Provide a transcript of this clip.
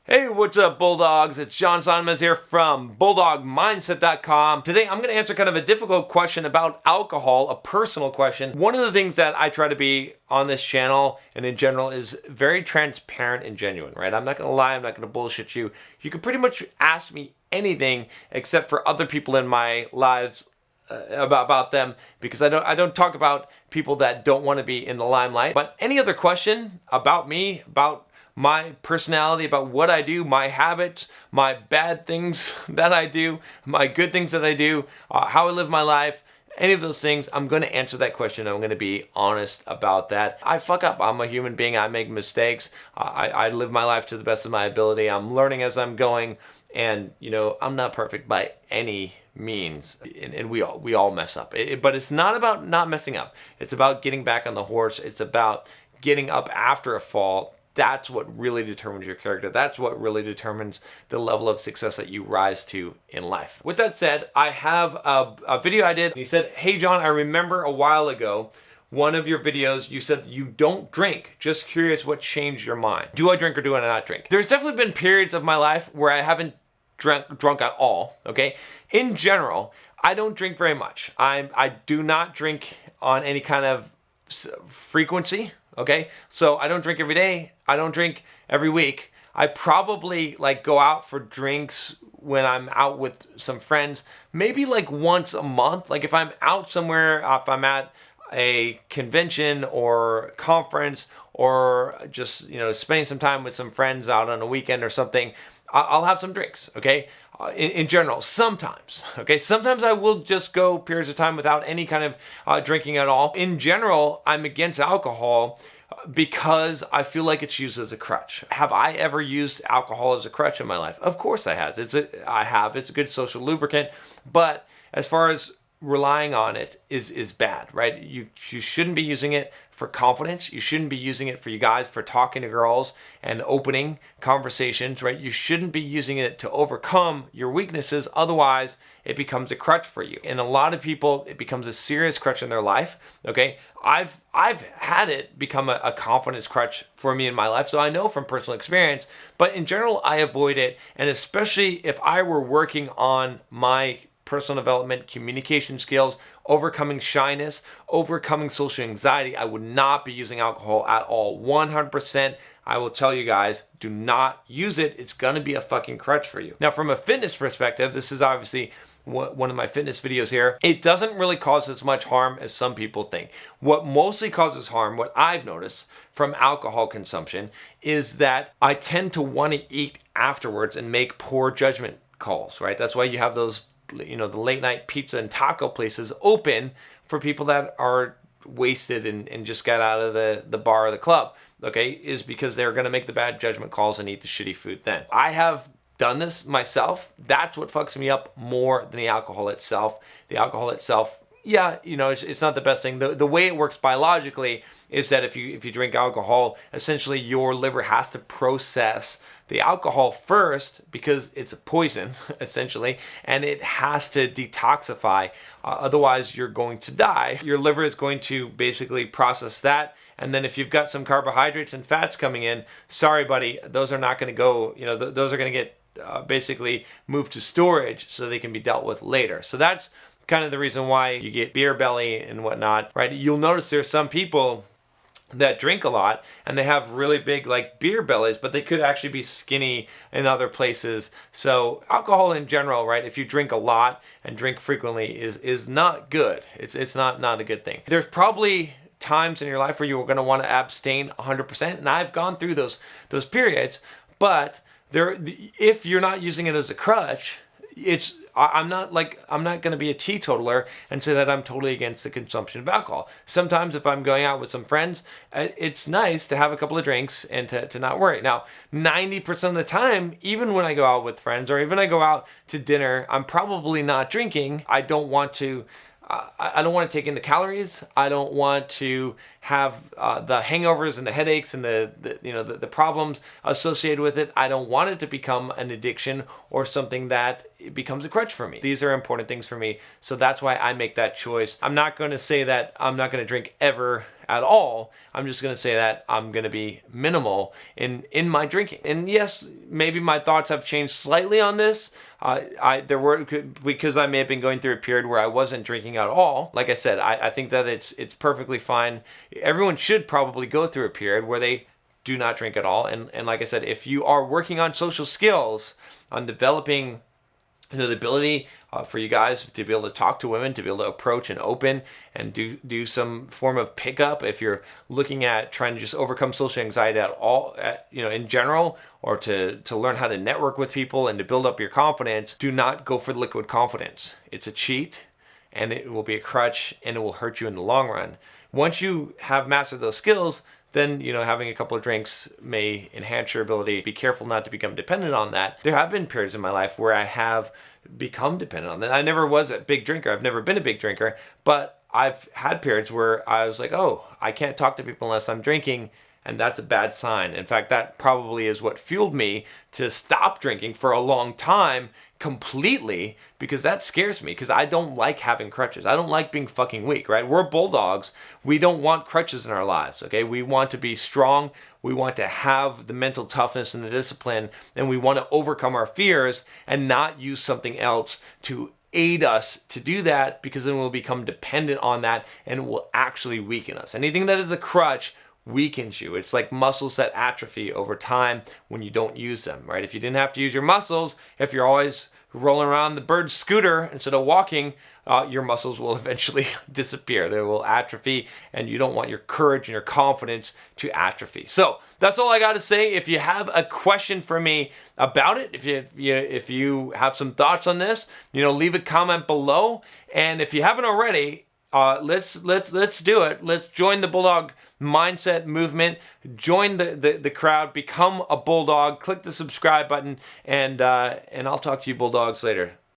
Hey, what's up, Bulldogs? It's John Sonmez here from BulldogMindset.com. Today, I'm going to answer kind of a difficult question about alcohol, a personal question. One of the things that I try to be on this channel and in general is very transparent and genuine, right? I'm not going to lie. I'm not going to bullshit you. You can pretty much ask me anything except for other people in my lives about them, because I don't talk about people that don't want to be in the limelight. But any other question about me, about my personality, about what I do, my habits, my bad things that I do, my good things that I do, how I live my life, any of those things, I'm going to answer that question. I'm going to be honest about that. I fuck up. I'm a human being. I make mistakes. I live my life to the best of my ability. I'm learning as I'm going. And, I'm not perfect by any means. And we all mess up. But it's not about not messing up. It's about getting back on the horse. It's about getting up after a fall. That's what really determines your character. That's what really determines the level of success that you rise to in life. With that said, I have a video I did. You said, hey, John, I remember a while ago, one of your videos, you said you don't drink. Just curious what changed your mind. Do I drink or do I not drink? There's definitely been periods of my life where I haven't drunk at all, okay? In general, I don't drink very much. I do not drink on any kind of frequency. Okay, so I don't drink every day. I don't drink every week. I probably go out for drinks when I'm out with some friends, maybe once a month. If I'm out somewhere, if I'm at a convention or conference, or just spending some time with some friends out on a weekend or something, I'll have some drinks. Okay, in general, sometimes. Okay, sometimes I will just go periods of time without any kind of drinking at all. In general, I'm against alcohol because I feel like it's used as a crutch. Have I ever used alcohol as a crutch in my life? Of course I have. It's a good social lubricant, but as far as relying on it is bad, right? You shouldn't be using it for confidence. You shouldn't be using it for you guys for talking to girls and opening conversations, right? You shouldn't be using it to overcome your weaknesses. Otherwise, it becomes a crutch for you. And a lot of people, it becomes a serious crutch in their life. Okay, I've had it become a confidence crutch for me in my life, so I know from personal experience. But in general, I avoid it, and especially if I were working on my personal development, communication skills, overcoming shyness, overcoming social anxiety, I would not be using alcohol at all. 100%. I will tell you guys, do not use it. It's going to be a fucking crutch for you. Now, from a fitness perspective, this is obviously one of my fitness videos here. It doesn't really cause as much harm as some people think. What mostly causes harm, what I've noticed from alcohol consumption, is that I tend to want to eat afterwards and make poor judgment calls, right? That's why you have those the late night pizza and taco places open for people that are wasted and just got out of the bar or the club, okay, is because they're going to make the bad judgment calls and eat the shitty food then. I have done this myself. That's what fucks me up more than the alcohol itself. The alcohol itself, yeah, it's not the best thing. The way it works biologically is that if you drink alcohol, essentially your liver has to process the alcohol first because it's a poison, essentially, and it has to detoxify. Otherwise, you're going to die. Your liver is going to basically process that. And then if you've got some carbohydrates and fats coming in, sorry, buddy, those are not going to go, those are going to get basically moved to storage so they can be dealt with later. So that's kind of the reason why you get beer belly and whatnot, right? You'll notice there's some people that drink a lot and they have really big beer bellies, but they could actually be skinny in other places. So alcohol in general, right, if you drink a lot and drink frequently is not good. It's not a good thing. There's probably times in your life where you're going to want to abstain 100%, and I've gone through those periods, but if you're not using it as a crutch, I'm not going to be a teetotaler and say that I'm totally against the consumption of alcohol. Sometimes if I'm going out with some friends, it's nice to have a couple of drinks and to not worry. Now, 90% of the time, even when I go out with friends or even I go out to dinner, I'm probably not drinking. I don't want to take in the calories. I don't want to have the hangovers and the headaches and the problems associated with it. I don't want it to become an addiction or something that becomes a crutch for me. These are important things for me, so that's why I make that choice. I'm not going to say that I'm not going to drink ever at all. I'm just going to say that I'm going to be minimal in my drinking. And yes, maybe my thoughts have changed slightly on this. Because I may have been going through a period where I wasn't drinking at all. Like I said, I think that it's perfectly fine. Everyone should probably go through a period where they do not drink at all. And like I said, if you are working on social skills, on developing the ability for you guys to be able to talk to women, to be able to approach and open and do some form of pickup. If you're looking at trying to just overcome social anxiety at all, in general, or to learn how to network with people and to build up your confidence, do not go for the liquid confidence. It's a cheat, and it will be a crutch, and it will hurt you in the long run. Once you have mastered those skills, then, having a couple of drinks may enhance your ability. Be careful not to become dependent on that. There have been periods in my life where I have become dependent on that. I never was a big drinker. I've never been a big drinker, but I've had periods where I was like, oh, I can't talk to people unless I'm drinking. And that's a bad sign. In fact, that probably is what fueled me to stop drinking for a long time completely, because that scares me, because I don't like having crutches. I don't like being fucking weak, right? We're bulldogs. We don't want crutches in our lives, okay? We want to be strong. We want to have the mental toughness and the discipline, and we want to overcome our fears and not use something else to aid us to do that, because then we'll become dependent on that and it will actually weaken us. Anything that is a crutch weakens you. It's like muscles that atrophy over time when you don't use them, right? If you didn't have to use your muscles, if you're always rolling around the bird scooter instead of walking, your muscles will eventually disappear. They will atrophy, and you don't want your courage and your confidence to atrophy. So that's all I got to say. If you have a question for me about it, if you have some thoughts on this, leave a comment below. And if you haven't already, let's do it. Let's join the Bulldog mindset movement. Join the crowd. Become a Bulldog. Click the subscribe button, and I'll talk to you Bulldogs later.